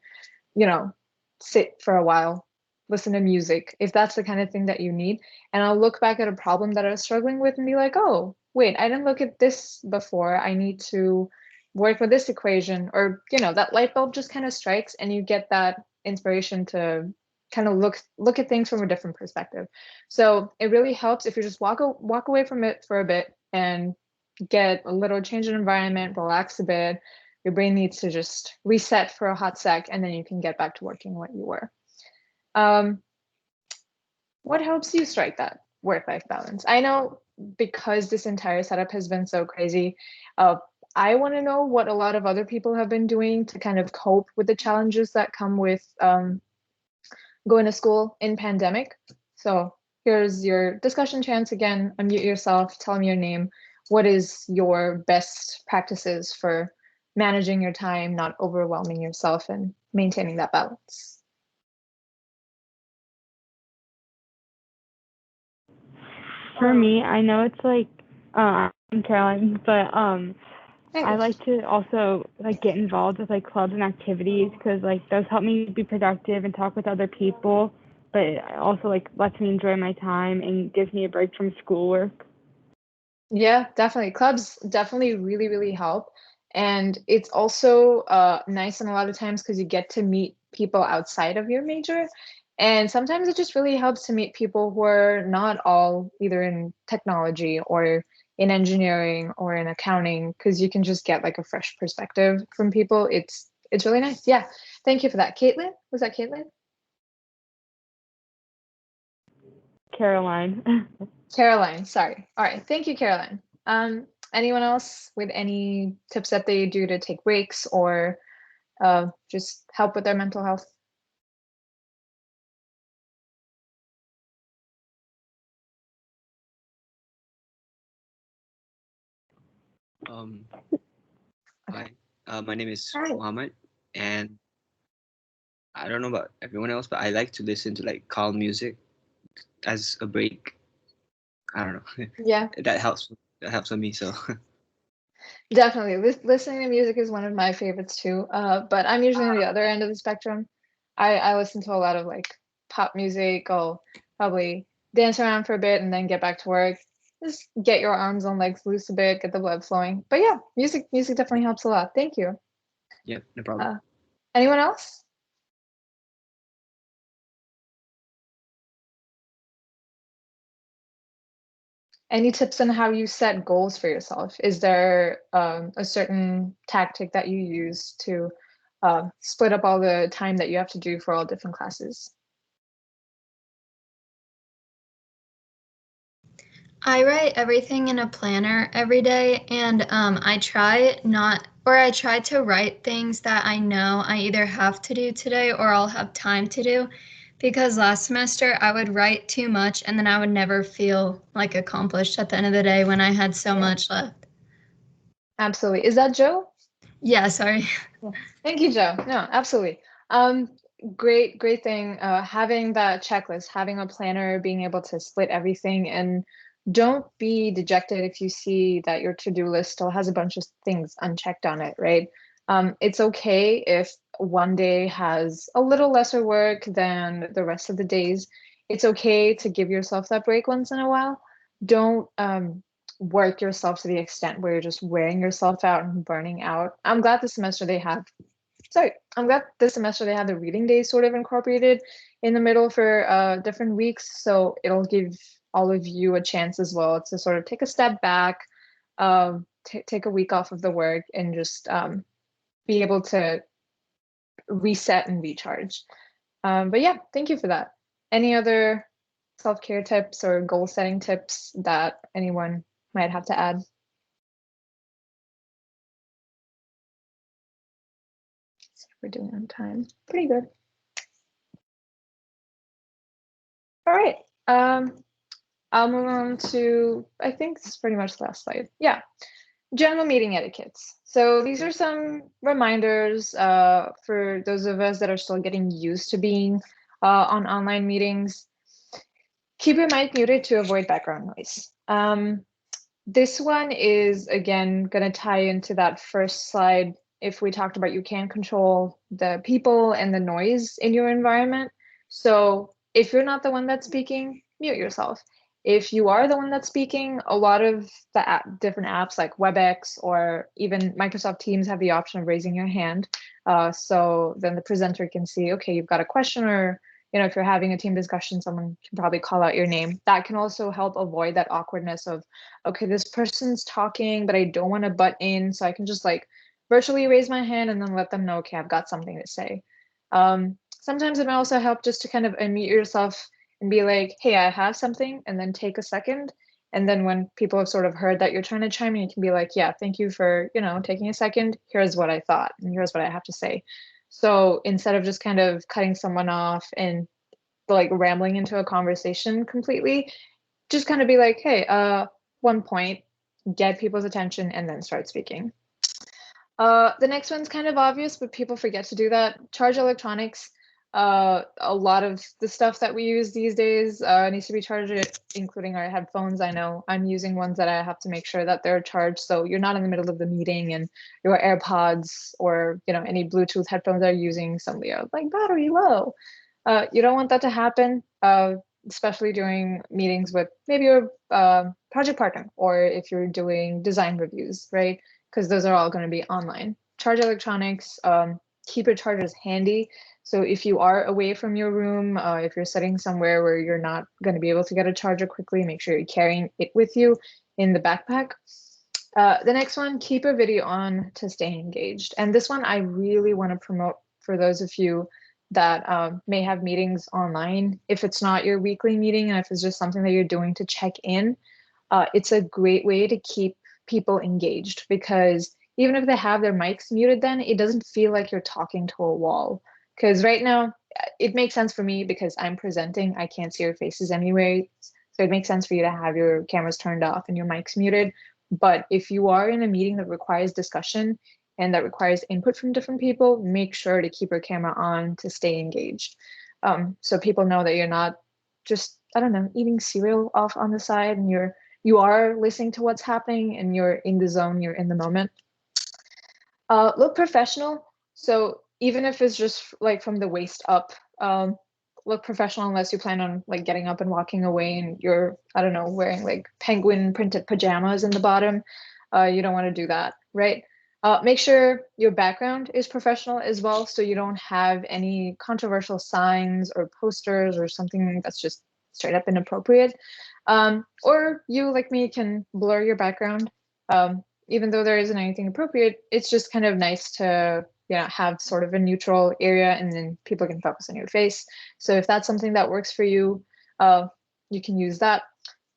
sit for a while, listen to music, if that's the kind of thing that you need. And I'll look back at a problem that I was struggling with and be like, oh wait, I didn't look at this before, I need to work with this equation, or that light bulb just kind of strikes and you get that inspiration to kind of look at things from a different perspective. So it really helps if you just walk away from it for a bit and get a little change in environment, relax a bit. Your brain needs to just reset for a hot sec, and then you can get back to working what you were. What helps you strike that work-life balance? I know, because this entire setup has been so crazy, I want to know what a lot of other people have been doing to kind of cope with the challenges that come with going to school in pandemic. So here's your discussion chance again. Unmute yourself, tell me your name. What is your best practices for managing your time, not overwhelming yourself, and maintaining that balance? For me, I know it's like, I'm Caroline, but I like to also like get involved with like clubs and activities, because like those help me be productive and talk with other people, but it also like lets me enjoy my time and gives me a break from schoolwork. Yeah, definitely. Clubs definitely really, really help. And it's also nice in a lot of times because you get to meet people outside of your major. And sometimes it just really helps to meet people who are not all either in technology or in engineering or in accounting, because you can just get like a fresh perspective from people. It's really nice. Yeah. Thank you for that. Caitlin? Was that Caitlin? Caroline. Caroline, sorry. All right, thank you, Caroline. Anyone else with any tips that they do to take breaks or just help with their mental health? Hi, my name is Hi. Mohammed, and I don't know about everyone else, but I like to listen to like calm music as a break. I don't know. Yeah. That helps. That helps with me. So Definitely. Listening to music is one of my favorites too. But I'm usually on the other end of the spectrum. I listen to a lot of like pop music. I'll probably dance around for a bit and then get back to work. Just get your arms and legs loose a bit, get the blood flowing. But yeah, music definitely helps a lot. Thank you. Yeah, no problem. Anyone else? Any tips on how you set goals for yourself? Is there a certain tactic that you use to split up all the time that you have to do for all different classes? I write everything in a planner every day, and I try to write things that I know I either have to do today or I'll have time to do. Because last semester I would write too much and then I would never feel like accomplished at the end of the day when I had so much left. Absolutely. Is that Joe? Yeah, sorry. Thank you, Joe. No, absolutely. Great thing. Having that checklist, having a planner, being able to split everything, and don't be dejected if you see that your to-do list still has a bunch of things unchecked on it, right? It's okay if one day has a little lesser work than the rest of the days. It's okay to give yourself that break once in a while. Don't work yourself to the extent where you're just wearing yourself out and burning out. I'm glad this semester they have the reading days sort of incorporated in the middle for different weeks. So it'll give all of you a chance as well to sort of take a step back, take a week off of the work and just be able to reset and recharge. But yeah, thank you for that. Any other self-care tips or goal setting tips that anyone might have to add? See if we're doing on time. Pretty good. All right. I'll move on to, I think this is pretty much the last slide. Yeah, general meeting etiquettes. So these are some reminders for those of us that are still getting used to being on online meetings. Keep your mic muted to avoid background noise. This one is, again, going to tie into that first slide. If we talked about you can control the people and the noise in your environment. So if you're not the one that's speaking, mute yourself. If you are the one that's speaking, a lot of the different apps like WebEx or even Microsoft Teams have the option of raising your hand. So then the presenter can see, okay, you've got a question, or if you're having a team discussion, someone can probably call out your name. That can also help avoid that awkwardness of, okay, this person's talking, but I don't want to butt in. So I can just like virtually raise my hand and then let them know, okay, I've got something to say. Sometimes it might also help just to kind of unmute yourself and be like, hey, I have something, and then take a second. And then when people have sort of heard that you're trying to chime in, you can be like, yeah, thank you for, taking a second. Here's what I thought, and here's what I have to say. So instead of just kind of cutting someone off and like rambling into a conversation completely, just kind of be like, hey, one point, get people's attention, and then start speaking. The next one's kind of obvious, but people forget to do that. Charge electronics. A lot of the stuff that we use these days needs to be charged, including our headphones. I know I'm using ones that I have to make sure that they're charged, so you're not in the middle of the meeting and your AirPods or any Bluetooth headphones are using suddenly are like battery low. You don't want that to happen, especially during meetings with maybe your project partner, or if you're doing design reviews, right? Because those are all going to be online. Charge electronics, keep your chargers handy. So if you are away from your room, if you're sitting somewhere where you're not going to be able to get a charger quickly, make sure you're carrying it with you in the backpack. The next one, keep a video on to stay engaged. And this one I really want to promote for those of you that may have meetings online. If it's not your weekly meeting and if it's just something that you're doing to check in, it's a great way to keep people engaged, because even if they have their mics muted, then it doesn't feel like you're talking to a wall. Because right now, it makes sense for me because I'm presenting. I can't see your faces anyway. So it makes sense for you to have your cameras turned off and your mics muted. But if you are in a meeting that requires discussion and that requires input from different people, make sure to keep your camera on to stay engaged. So people know that you're not just, I don't know, eating cereal off on the side and you're you are listening to what's happening and you're in the zone, you're in the moment. Look professional. So even if it's just like from the waist up, look professional unless you plan on like getting up and walking away and you're, I don't know, wearing like penguin printed pajamas in the bottom. You don't want to do that, right? Make sure your background is professional as well, so you don't have any controversial signs or posters or something that's just straight up inappropriate. Or you, like me, can blur your background. Even though there isn't anything appropriate, it's just kind of nice to have sort of a neutral area and then people can focus on your face. So if that's something that works for you, you can use that.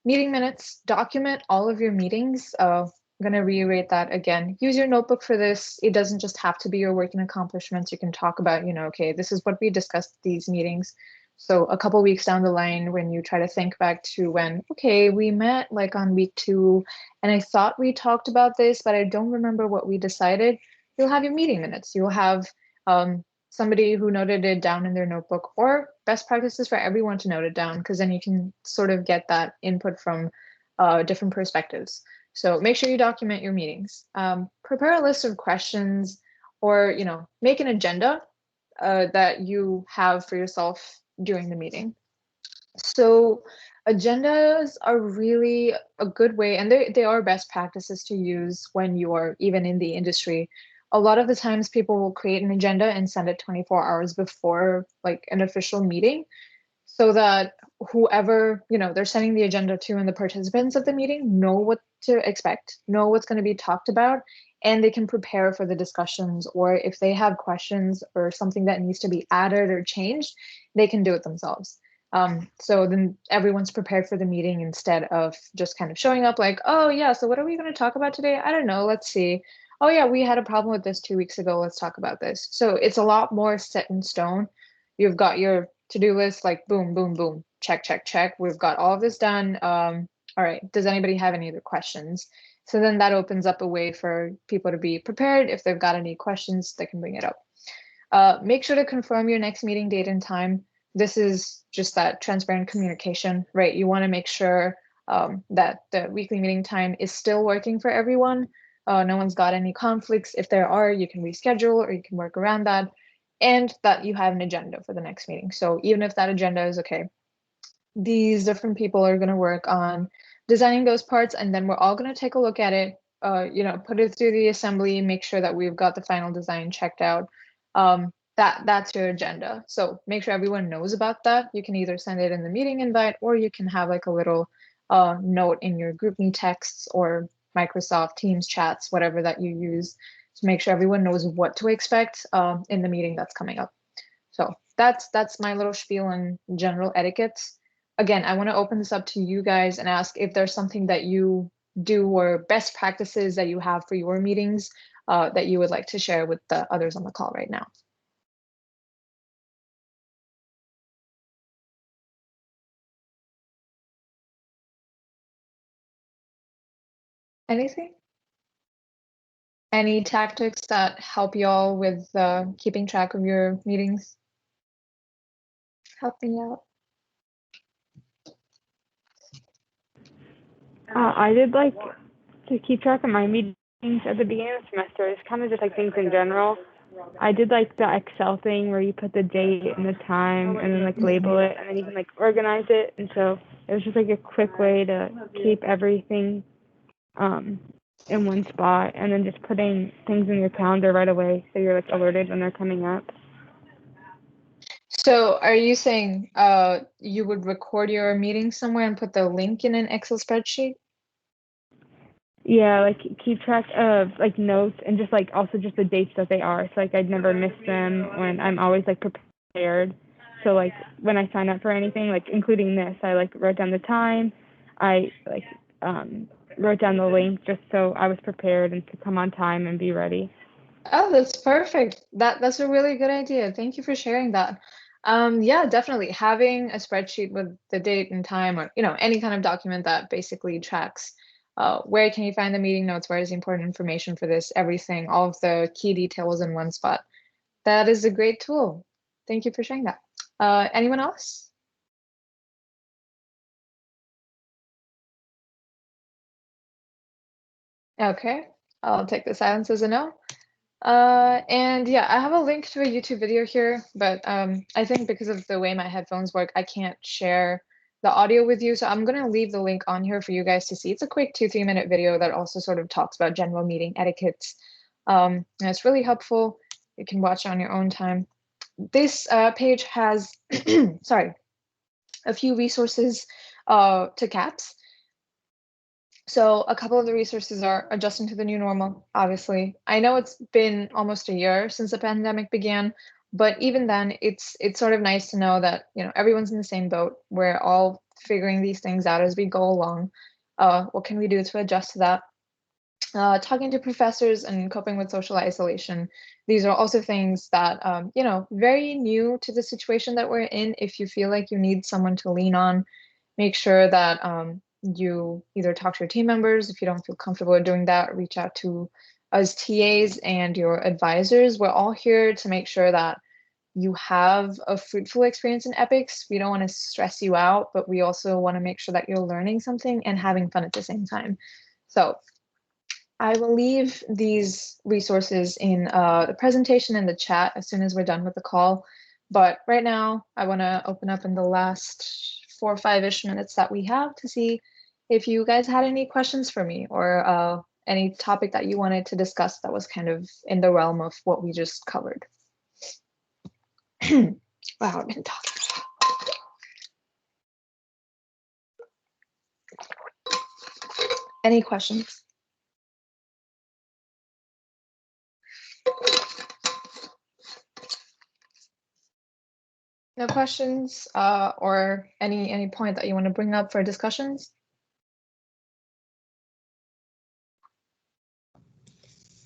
Meeting minutes, document all of your meetings. I'm going to reiterate that again. Use your notebook for this. It doesn't just have to be your working accomplishments. You can talk about, okay, this is what we discussed at these meetings. So a couple weeks down the line, when you try to think back to when, okay, we met like on week 2, and I thought we talked about this, but I don't remember what we decided, you'll have your meeting minutes. You'll have somebody who noted it down in their notebook, or best practices for everyone to note it down, because then you can sort of get that input from different perspectives. So make sure you document your meetings. Prepare a list of questions, or make an agenda that you have for yourself during the meeting. So agendas are really a good way, and they are best practices to use when you are even in the industry. A lot of the times people will create an agenda and send it 24 hours before like an official meeting, so that whoever they're sending the agenda to and the participants of the meeting know what to expect, know what's going to be talked about, and they can prepare for the discussions, or if they have questions or something that needs to be added or changed, they can do it themselves. So then everyone's prepared for the meeting instead of just kind of showing up like, oh yeah, so what are we going to talk about today? I don't know, let's see. Oh yeah, we had a problem with this 2 weeks ago, let's talk about this. So it's a lot more set in stone. You've got your to-do list, like boom, boom, boom, check, check, check. We've got all of this done. All right, does anybody have any other questions? So then that opens up a way for people to be prepared. If they've got any questions, they can bring it up. Make sure to confirm your next meeting date and time. This is just that transparent communication, right? You want to make sure that the weekly meeting time is still working for everyone. No one's got any conflicts. If there are, you can reschedule or you can work around that, and that you have an agenda for the next meeting. So even if that agenda is okay, these different people are going to work on designing those parts, and then we're all going to take a look at it, put it through the assembly, make sure that we've got the final design checked out. That's your agenda. So make sure everyone knows about that. You can either send it in the meeting invite, or you can have like a little note in your GroupMe texts or Microsoft Teams chats, whatever that you use, to make sure everyone knows what to expect in the meeting that's coming up. So that's my little spiel on general etiquettes. Again, I want to open this up to you guys and ask if there's something that you do or best practices that you have for your meetings that you would like to share with the others on the call right now. Anything? Any tactics that help y'all with keeping track of your meetings? Help me out. I did like to keep track of my meetings at the beginning of the semester. It's kind of just like things in general. I did like the Excel thing where you put the date and the time and then like label it, and then you can like organize it. And so it was just like a quick way to keep everything in one spot, and then just putting things in your calendar right away so you're like alerted when they're coming up. So are you saying you would record your meeting somewhere and put the link in an Excel spreadsheet? Yeah, like keep track of like notes and just like also just the dates that they are. So like I'd never miss them, when I'm always like prepared. So like when I sign up for anything, like including this, I like wrote down the time. I like wrote down the link just so I was prepared and could come on time and be ready. Oh, that's perfect. That's a really good idea. Thank you for sharing that. Yeah, definitely having a spreadsheet with the date and time, or any kind of document that basically tracks where can you find the meeting notes, where is the important information for this, everything, all of the key details in one spot. That is a great tool. Thank you for sharing that. Anyone else? Okay, I'll take the silence as a no. And yeah, I have a link to a YouTube video here, but I think because of the way my headphones work, I can't share the audio with you. So I'm going to leave the link on here for you guys to see. It's a quick 2-3 minute video that also sort of talks about general meeting etiquettes. And it's really helpful. You can watch it on your own time. This page has, sorry, a few resources to CAPS. So a couple of the resources are adjusting to the new normal, obviously. I know it's been almost a year since the pandemic began, but even then it's sort of nice to know that, you know, everyone's in the same boat. We're all figuring these things out as we go along. What can we do to adjust to that? Talking to professors and coping with social isolation. These are also things that, you know, very new to the situation that we're in. If you feel like you need someone to lean on, make sure that you either talk to your team members. If you don't feel comfortable doing that, reach out to us TAs and your advisors. We're all here to make sure that you have a fruitful experience in EPICS. We don't want to stress you out, but we also want to make sure that you're learning something and having fun at the same time. So I will leave these resources in the presentation and the chat as soon as we're done with the call. But right now, I want to open up in the last 4 or 5-ish minutes that we have to see if you guys had any questions for me or any topic that you wanted to discuss that was kind of in the realm of what we just covered. Wow, I've been talking. Any questions? No questions or any point that you want to bring up for discussions?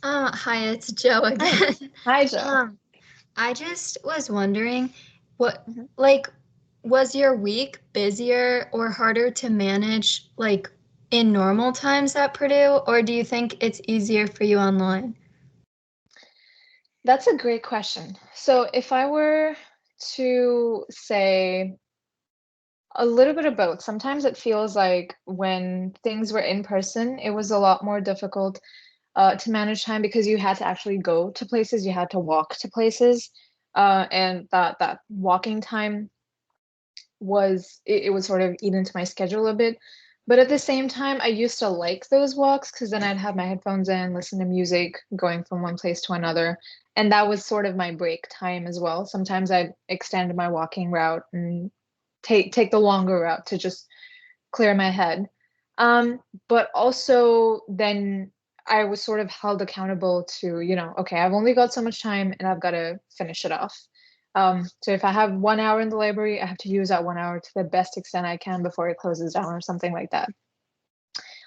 Hi, it's Joe again. Hi, Joe. I just was wondering, what like was your week busier or harder to manage like in normal times at Purdue, or do you think it's easier for you online? That's a great question. So if I were to say a little bit of both, sometimes it feels like when things were in person, it was a lot more difficult to manage time because you had to actually go to places, you had to walk to places, and that walking time was it would sort of eat into my schedule a bit. But at the same time, I used to like those walks because then I'd have my headphones in, listen to music, going from one place to another. And that was sort of my break time as well. Sometimes I'd extend my walking route and take the longer route to just clear my head. But also then I was sort of held accountable to, you know, okay, I've only got so much time and I've got to finish it off. So if I have 1 hour in the library, I have to use that 1 hour to the best extent I can before it closes down or something like that.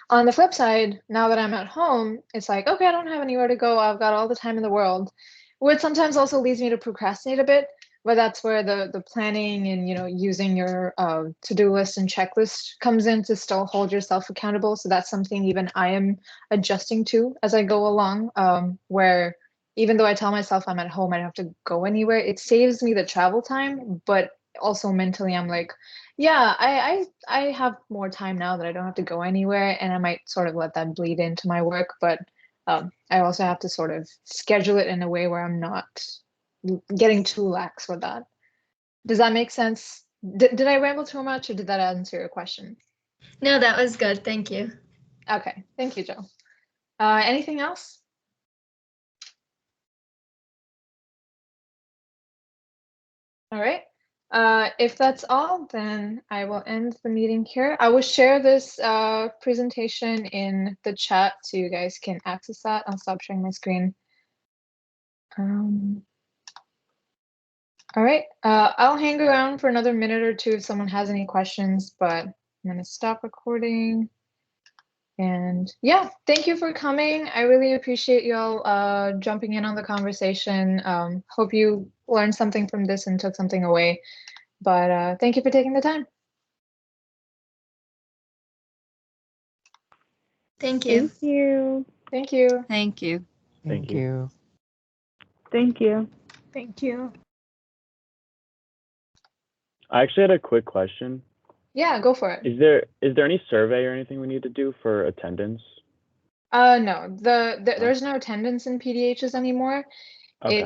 On the flip side, now that I'm at home, it's like, okay, I don't have anywhere to go. I've got all the time in the world, which sometimes also leads me to procrastinate a bit. But that's where the planning and, you know, using your to-do list and checklist comes in to still hold yourself accountable. So that's something even I am adjusting to as I go along, where even though I tell myself I'm at home, I don't have to go anywhere, it saves me the travel time, but also mentally I'm like, yeah, I have more time now that I don't have to go anywhere, and I might sort of let that bleed into my work, but I also have to sort of schedule it in a way where I'm not getting too lax with that. Does that make sense? Did I ramble too much, or did that answer your question? No, that was good. Thank you. Okay, thank you, Joe. Anything else? All right. If that's all, then I will end the meeting here. I will share this presentation in the chat so you guys can access that. I'll stop sharing my screen. All right. I'll hang around for another minute or two if someone has any questions, but I'm going to stop recording. And yeah, thank you for coming. I really appreciate y'all jumping in on the conversation. Hope you learned something from this and took something away. But thank you for taking the time. Thank you. Thank you. Thank you. Thank you. Thank you. Thank you. Thank you. I actually had a quick question. Yeah, go for it. Is there any survey or anything we need to do for attendance? No, there's no attendance in PDHs anymore. Okay.